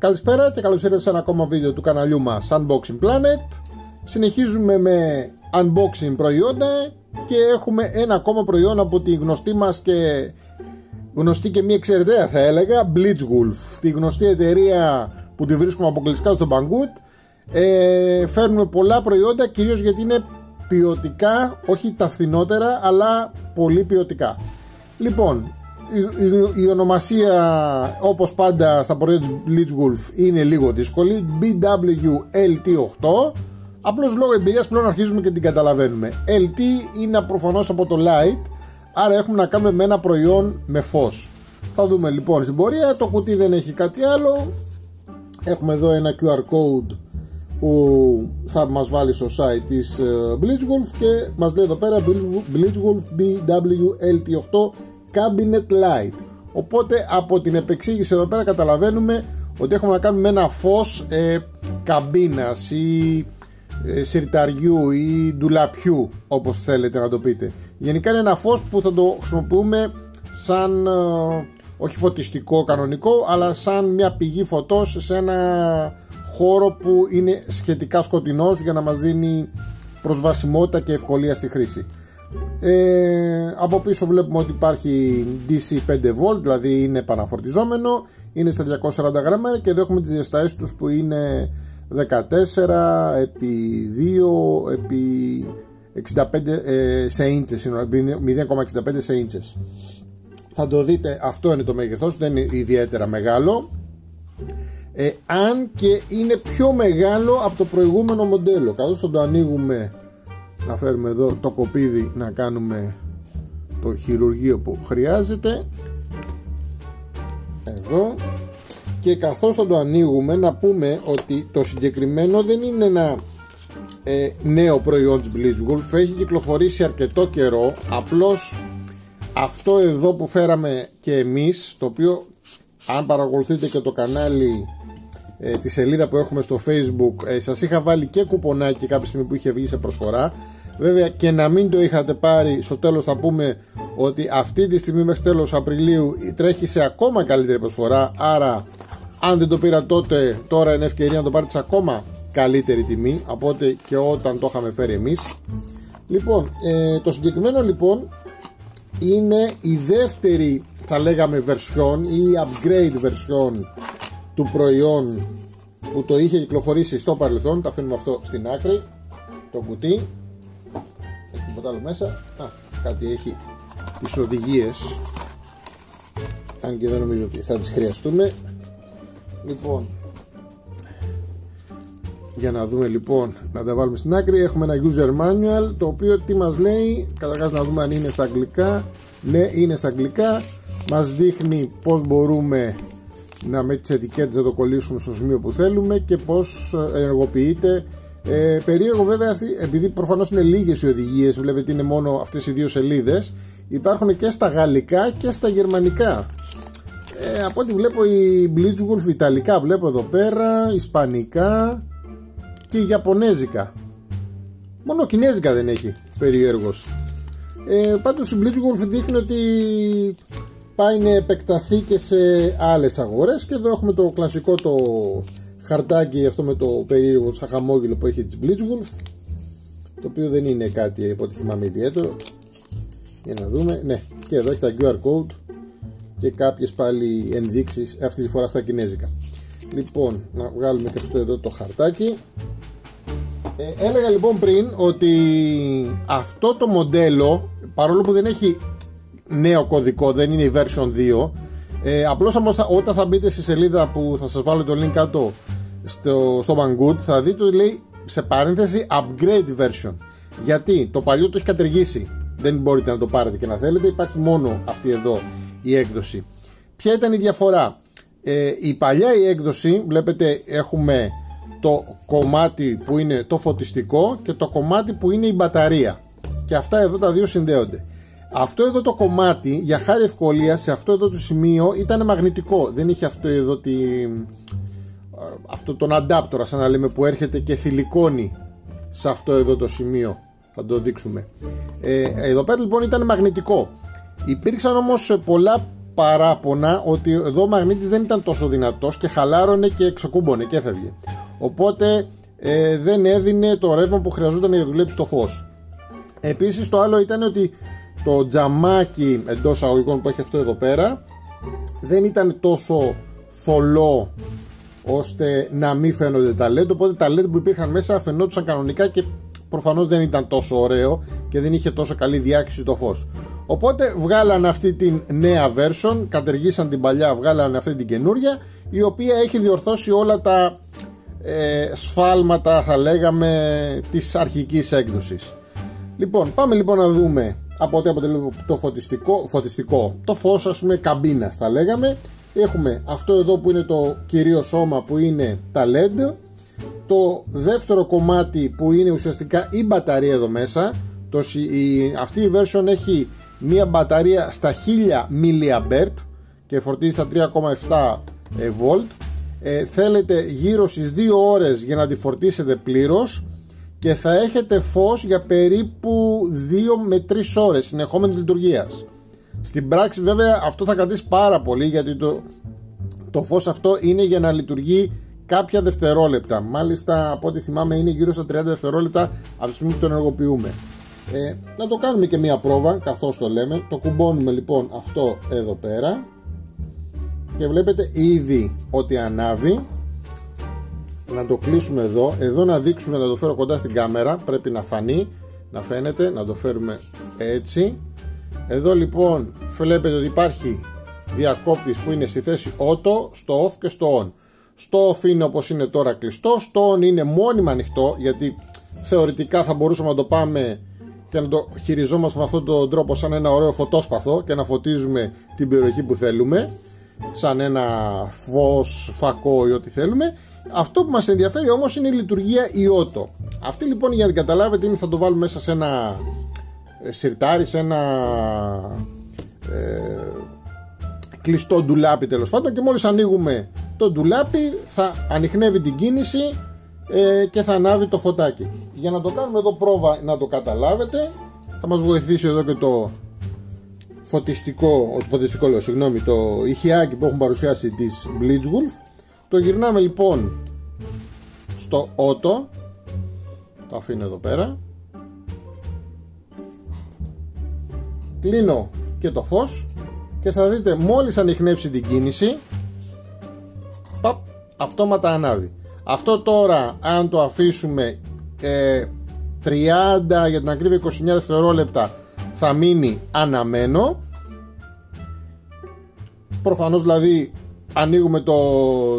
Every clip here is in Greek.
Καλησπέρα και καλώς ήρθατε σε ένα ακόμα βίντεο του καναλιού μας Unboxing Planet. Συνεχίζουμε με unboxing προϊόντα και έχουμε ένα ακόμα προϊόν από τη γνωστή μας και γνωστή και μη εξαιρετέα, θα έλεγα, Blitzwolf, τη γνωστή εταιρεία που τη βρίσκουμε αποκλειστικά στο Banggood. Φέρνουμε πολλά προϊόντα, κυρίως γιατί είναι ποιοτικά, όχι τα φθηνότερα, αλλά πολύ ποιοτικά. Λοιπόν, η ονομασία, όπως πάντα στα προϊόντα της Blitzwolf, είναι λίγο δύσκολη. BWLT8. Απλώς λόγω εμπειρίας πλέον αρχίζουμε και την καταλαβαίνουμε. LT είναι προφανώς από το light, άρα έχουμε να κάνουμε με ένα προϊόν με φως. Θα δούμε λοιπόν στην πορεία. Το κουτί δεν έχει κάτι άλλο. Έχουμε εδώ ένα QR code που θα μας βάλει στο site της Blitzwolf και μας λέει εδώ πέρα Blitzwolf BWLT8 Cabinet Light. Οπότε από την επεξήγηση εδώ πέρα καταλαβαίνουμε ότι έχουμε να κάνουμε με ένα φως καμπίνας ή συρταριού ή ντουλαπιού, όπως θέλετε να το πείτε. Γενικά είναι ένα φως που θα το χρησιμοποιούμε σαν όχι φωτιστικό κανονικό, αλλά σαν μια πηγή φωτός σε ένα χώρο που είναι σχετικά σκοτεινός, για να μας δίνει προσβασιμότητα και ευκολία στη χρήση. Από πίσω βλέπουμε ότι υπάρχει DC 5V, δηλαδή είναι επαναφορτιζόμενο, είναι στα 240 γραμμάρια και εδώ έχουμε τις διαστάσεις τους που είναι 14 επί 2 επί 65 σε ίντσες, 0,65 σε ίντσες. Θα το δείτε, αυτό είναι το μέγεθος, δεν είναι ιδιαίτερα μεγάλο, αν και είναι πιο μεγάλο από το προηγούμενο μοντέλο. Καθώς θα το ανοίγουμε, να φέρουμε εδώ το κοπίδι να κάνουμε το χειρουργείο που χρειάζεται, εδώ. Και καθώς θα το ανοίγουμε, να πούμε ότι το συγκεκριμένο δεν είναι ένα νέο προϊόν της Blitzwolf, έχει κυκλοφορήσει αρκετό καιρό. Απλώς αυτό εδώ που φέραμε και εμείς, το οποίο αν παρακολουθείτε και το κανάλι, τη σελίδα που έχουμε στο Facebook, σας είχα βάλει και κουπονάκι κάποια στιγμή που είχε βγει σε προσφορά. Βέβαια, και να μην το είχατε πάρει, στο τέλος θα πούμε ότι αυτή τη στιγμή μέχρι τέλος Απριλίου τρέχει σε ακόμα καλύτερη προσφορά. Άρα αν δεν το πήρα τότε, τώρα είναι ευκαιρία να το πάρετε σε ακόμα καλύτερη τιμή από ό,τι και όταν το είχαμε φέρει εμείς. Λοιπόν, το συγκεκριμένο λοιπόν είναι η δεύτερη, θα λέγαμε, version ή upgrade version του προϊόν που το είχε κυκλοφορήσει στο παρελθόν. Τα αφήνουμε αυτό στην άκρη, το κουτί. Έχει τίποτα άλλο μέσα? Κάτι έχει, τις οδηγίες, αν και δεν νομίζω ότι θα τις χρειαστούμε. Λοιπόν, για να δούμε λοιπόν, να τα βάλουμε στην άκρη. Έχουμε ένα user manual, το οποίο τι μας λέει? Καταρχάς να δούμε αν είναι στα αγγλικά. Ναι, είναι στα αγγλικά. Μας δείχνει πως μπορούμε με τις ετικέτες να το κολλήσουμε στο σημείο που θέλουμε και πως ενεργοποιείται. Περίεργο βέβαια αυτή, επειδή προφανώς είναι λίγες οι οδηγίες, βλέπετε είναι μόνο αυτές οι δύο σελίδες, υπάρχουν και στα γαλλικά και στα γερμανικά. Από ό,τι βλέπω η Blitzwolf ιταλικά βλέπω εδώ πέρα, ισπανικά και ιαπωνέζικα. Μόνο κινέζικα δεν έχει, περίεργος. Πάντως η Blitzwolf δείχνει ότι πάει να επεκταθεί και σε άλλες αγορές. Και εδώ έχουμε το κλασικό το χαρτάκι, αυτό με το περίεργο σαν χαμόγελο που έχει της Blitzwolf, το οποίο δεν είναι κάτι από ό,τι θυμάμαι ιδιαίτερο. Για να δούμε, ναι, και εδώ έχει τα QR code και κάποιες πάλι ενδείξεις, αυτή τη φορά στα κινέζικα. Λοιπόν, να βγάλουμε και αυτό εδώ το χαρτάκι. Έλεγα λοιπόν πριν ότι αυτό το μοντέλο, παρόλο που δεν έχει νέο κωδικό, δεν είναι η version 2, απλώς όταν θα μπείτε στη σελίδα που θα σας βάλω το link κάτω στο Banggood, θα δείτε ότι λέει σε παρένθεση upgrade version, γιατί το παλιό το έχει κατεργήσει, δεν μπορείτε να το πάρετε και να θέλετε, υπάρχει μόνο αυτή εδώ η έκδοση. Ποια ήταν η διαφορά? Η παλιά η έκδοση, βλέπετε, έχουμε το κομμάτι που είναι το φωτιστικό και το κομμάτι που είναι η μπαταρία, και αυτά εδώ τα δύο συνδέονται. Αυτό εδώ το κομμάτι, για χάρη ευκολία, σε αυτό εδώ το σημείο ήταν μαγνητικό, δεν είχε αυτό εδώ αυτό τον αντάπτορα, σαν να λέμε, που έρχεται και θηλυκώνει σε αυτό εδώ το σημείο. Θα το δείξουμε. Εδώ πέρα λοιπόν ήταν μαγνητικό. Υπήρξαν όμως πολλά παράπονα ότι εδώ ο μαγνήτης δεν ήταν τόσο δυνατός και χαλάρωνε και ξεκούμπονε και έφευγε. Οπότε δεν έδινε το ρεύμα που χρειαζόταν για να δουλέψει το φως. Επίσης το άλλο ήταν ότι το τζαμάκι εντός αγωγικών που έχει αυτό εδώ πέρα δεν ήταν τόσο θολό ώστε να μην φαίνονται τα LED, οπότε τα LED που υπήρχαν μέσα φαινόντουσαν κανονικά και προφανώς δεν ήταν τόσο ωραίο και δεν είχε τόσο καλή διάκριση το φως. Οπότε βγάλαν αυτή την νέα version, κατεργήσαν την παλιά, βγάλαν αυτή την καινούρια, η οποία έχει διορθώσει όλα τα σφάλματα, θα λέγαμε, της αρχικής έκδοσης. Λοιπόν, πάμε λοιπόν να δούμε από ό,τι αποτελεί το φωτιστικό, το φως, ας πούμε, καμπίνας θα λέγαμε. Έχουμε αυτό εδώ που είναι το κυρίως σώμα, που είναι τα LED. Το δεύτερο κομμάτι που είναι ουσιαστικά η μπαταρία εδώ μέσα. Αυτή η version έχει μία μπαταρία στα 1000 mAh και φορτίζει στα 3,7 V. Θέλετε γύρω στις 2 ώρες για να τη φορτίσετε πλήρως και θα έχετε φως για περίπου 2 με 3 ώρες συνεχόμενης λειτουργίας. Στην πράξη βέβαια αυτό θα κρατήσει πάρα πολύ, γιατί το φως αυτό είναι για να λειτουργεί κάποια δευτερόλεπτα. Μάλιστα από ό,τι θυμάμαι είναι γύρω στα 30 δευτερόλεπτα από τη στιγμή που το ενεργοποιούμε. Να το κάνουμε και μία πρόβα καθώς το λέμε. Το κουμπώνουμε λοιπόν αυτό εδώ πέρα και βλέπετε ήδη ότι ανάβει. Να το κλείσουμε εδώ να δείξουμε, να το φέρω κοντά στην κάμερα, πρέπει να φανεί, να φαίνεται, να το φέρουμε έτσι. Εδώ λοιπόν βλέπετε ότι υπάρχει διακόπτης που είναι στη θέση auto, στο off και στο on. Στο off είναι όπως είναι τώρα κλειστό, στο on είναι μόνιμα ανοιχτό, γιατί θεωρητικά θα μπορούσαμε να το πάμε και να το χειριζόμαστε με αυτόν τον τρόπο σαν ένα ωραίο φωτόσπαθο και να φωτίζουμε την περιοχή που θέλουμε, σαν ένα φως, φακό ή ό,τι θέλουμε. Αυτό που μας ενδιαφέρει όμως είναι η λειτουργία η auto. Αυτή λοιπόν, για να την καταλάβετε, είναι θα το βάλουμε μέσα σε ένα σιρτάρι, σε ένα κλειστό ντουλάπι τέλος πάντων, και μόλις ανοίγουμε το ντουλάπι θα ανιχνεύει την κίνηση και θα ανάβει το φωτάκι. Για να το κάνουμε εδώ πρόβα, να το καταλάβετε, θα μας βοηθήσει εδώ και το το ηχιάκι που έχουν παρουσιάσει της Blitzwolf. Το γυρνάμε λοιπόν στο auto, το αφήνω εδώ πέρα, κλείνω και το φως και θα δείτε μόλις ανιχνεύσει την κίνηση, αυτόματα ανάβει. Αυτό τώρα αν το αφήσουμε 30, για την ακρίβεια 29 δευτερόλεπτα, θα μείνει αναμένο. Προφανώς δηλαδή ανοίγουμε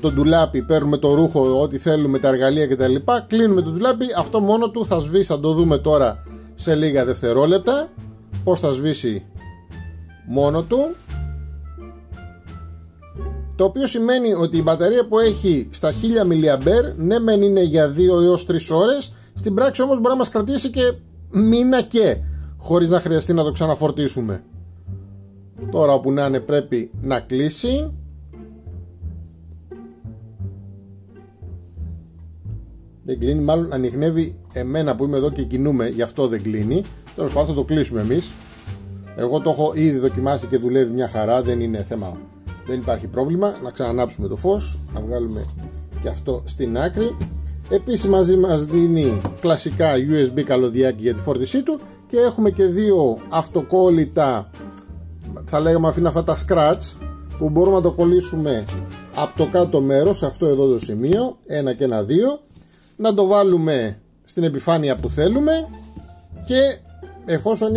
το ντουλάπι, παίρνουμε το ρούχο, ό,τι θέλουμε, τα εργαλεία κτλ. Κλείνουμε το ντουλάπι, αυτό μόνο του θα σβήσει, θα το δούμε τώρα σε λίγα δευτερόλεπτα πως θα σβήσει μόνο του. Το οποίο σημαίνει ότι η μπαταρία που έχει στα 1000 mAh, ναι μεν είναι για 2 έως 3 ώρες, στην πράξη όμως μπορεί να μας κρατήσει και μήνα και, χωρίς να χρειαστεί να το ξαναφορτίσουμε. Τώρα όπου να είναι πρέπει να κλείσει. Δεν κλείνει, μάλλον ανιχνεύει εμένα που είμαι εδώ και κινούμε, γι' αυτό δεν κλείνει. Τέλος πάντων θα το κλείσουμε εμείς. Εγώ το έχω ήδη δοκιμάσει και δουλεύει μια χαρά, δεν είναι θέμα, δεν υπάρχει πρόβλημα. Να ξανανάψουμε το φως, να βγάλουμε και αυτό στην άκρη. Επίσης μαζί μας δίνει κλασικά USB καλωδιάκι για τη φόρτισή του και έχουμε και δύο αυτοκόλλητα, θα λέγαμε αφήνω αυτά τα scratch, που μπορούμε να το κολλήσουμε από το κάτω μέρος, σε αυτό εδώ το σημείο, ένα και ένα δύο, να το βάλουμε στην επιφάνεια που θέλουμε και εφόσον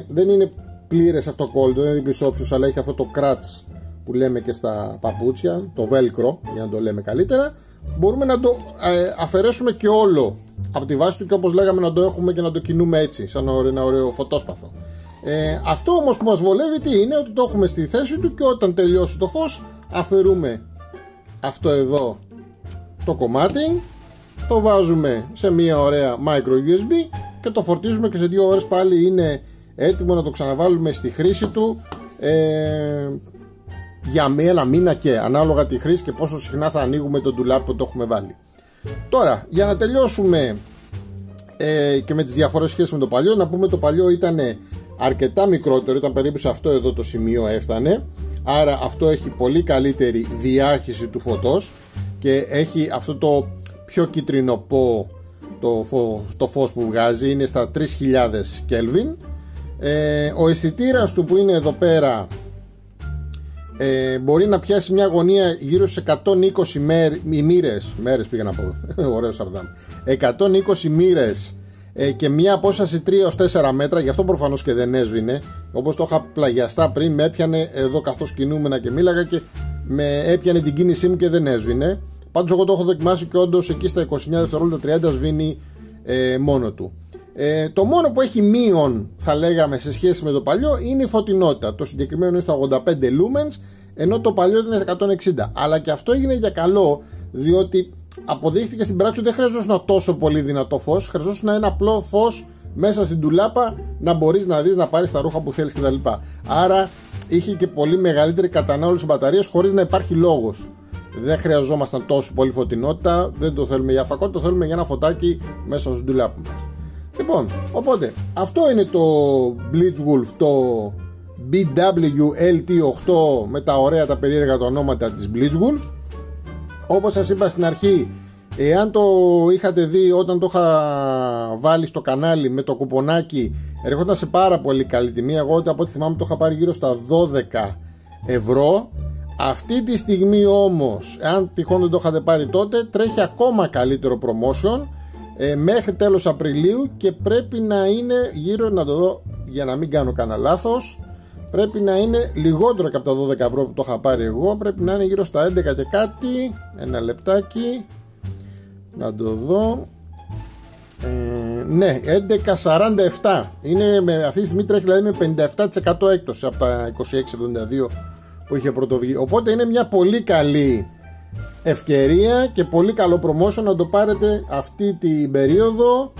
δεν είναι πλήρες αυτοκόλλητο, δεν είναι διπλής όψεως, αλλά έχει αυτό το crutch που λέμε και στα παπούτσια, το velcro για να το λέμε καλύτερα, μπορούμε να το αφαιρέσουμε και όλο από τη βάση του και όπως λέγαμε να το έχουμε και να το κινούμε έτσι σαν ένα ωραίο φωτόσπαθο. Αυτό όμως που μας βολεύει τι είναι, ότι το έχουμε στη θέση του και όταν τελειώσει το φως αφαιρούμε αυτό εδώ το κομμάτι, το βάζουμε σε μια ωραία micro USB και το φορτίζουμε και σε 2 ώρες πάλι είναι έτοιμο να το ξαναβάλουμε στη χρήση του για ένα μήνα και, ανάλογα τη χρήση και πόσο συχνά θα ανοίγουμε το ντουλάπι που το έχουμε βάλει. Τώρα για να τελειώσουμε και με τις διαφορές σχέσεις με το παλιό, να πούμε το παλιό ήταν αρκετά μικρότερο, ήταν περίπου σε αυτό εδώ το σημείο έφτανε, άρα αυτό έχει πολύ καλύτερη διάχυση του φωτός και έχει αυτό το πιο κίτρινοπό το φως που βγάζει, είναι στα 3000 Kelvin. Ο αισθητήρας του που είναι εδώ πέρα μπορεί να πιάσει μια γωνία γύρω σε 120 μέρες πήγα να πω, ωραίο Σαρδάμ, 120 μοίρες και μια απόσταση 3-4 μέτρα, γι' αυτό προφανώς και δεν έσβηνε. Όπως το είχα πλαγιαστά πριν, με έπιανε εδώ καθώς κινούμενα και μίλαγα και με έπιανε την κίνησή μου και δεν έσβηνε. Πάντως εγώ το έχω δοκιμάσει και όντως εκεί στα 29 δευτερόλεπτα 30 σβήνει μόνο του. Το μόνο που έχει μείον, θα λέγαμε, σε σχέση με το παλιό είναι η φωτεινότητα. Το συγκεκριμένο είναι στα 85 lumens, ενώ το παλιό ήταν στα 160. Αλλά και αυτό έγινε για καλό, διότι αποδείχθηκε στην πράξη ότι δεν χρειαζόταν τόσο πολύ δυνατό φως, χρειαζόταν ένα απλό φως μέσα στην ντουλάπα να μπορείς να δεις, να πάρεις τα ρούχα που θέλεις κτλ. Άρα είχε και πολύ μεγαλύτερη κατανάλωση μπαταρίας χωρίς να υπάρχει λόγος. Δεν χρειαζόμασταν τόσο πολύ φωτεινότητα, δεν το θέλουμε για φακό, το θέλουμε για ένα φωτάκι μέσα στην ντουλάπα μας. Λοιπόν, οπότε αυτό είναι το Blitzwolf, το BWLT8 με τα ωραία τα περίεργα τα ονόματα της Blitzwolf. Όπως σας είπα στην αρχή, εάν το είχατε δει όταν το είχα βάλει στο κανάλι με το κουπονάκι, ερχόταν σε πάρα πολύ καλή τιμή. Εγώ από ό,τι θυμάμαι το είχα πάρει γύρω στα 12 ευρώ. Αυτή τη στιγμή όμως, εάν τυχόν δεν το είχατε πάρει τότε, τρέχει ακόμα καλύτερο promotion μέχρι τέλος Απριλίου και πρέπει να είναι γύρω, να το δω για να μην κάνω κανένα λάθος, πρέπει να είναι λιγότερο και από τα 12 ευρώ που το είχα πάρει εγώ, πρέπει να είναι γύρω στα 11 και κάτι. Ένα λεπτάκι να το δω. Ναι, 11,47 είναι, αυτή τη στιγμή τρέχει δηλαδή με 57% έκπτωση από τα 26,72 που είχε πρωτοβγεί. Οπότε είναι μια πολύ καλή ευκαιρία και πολύ καλό promotion να το πάρετε αυτή την περίοδο.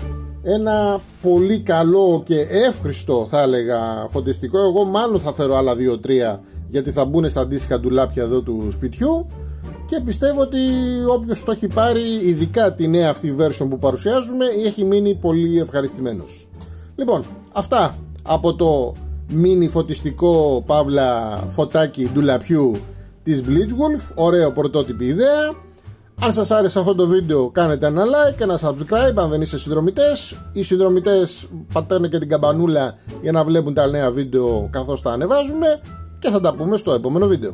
Ένα πολύ καλό και εύχριστο, θα έλεγα, φωτιστικό. Εγώ μάλλον θα φέρω άλλα 2-3 γιατί θα μπουν στα αντίστοιχα ντουλάπια εδώ του σπιτιού και πιστεύω ότι όποιος το έχει πάρει, ειδικά τη νέα αυτή version που παρουσιάζουμε, έχει μείνει πολύ ευχαριστημένος. Λοιπόν, αυτά από το μίνι φωτιστικό παύλα φωτάκι ντουλαπιού της Blitzwolf. Ωραίο πρωτότυπη ιδέα. Αν σας άρεσε αυτό το βίντεο, κάνετε ένα like, ένα subscribe αν δεν είστε συνδρομητές. Οι συνδρομητές πατάνε και την καμπανούλα για να βλέπουν τα νέα βίντεο καθώς τα ανεβάζουμε και θα τα πούμε στο επόμενο βίντεο.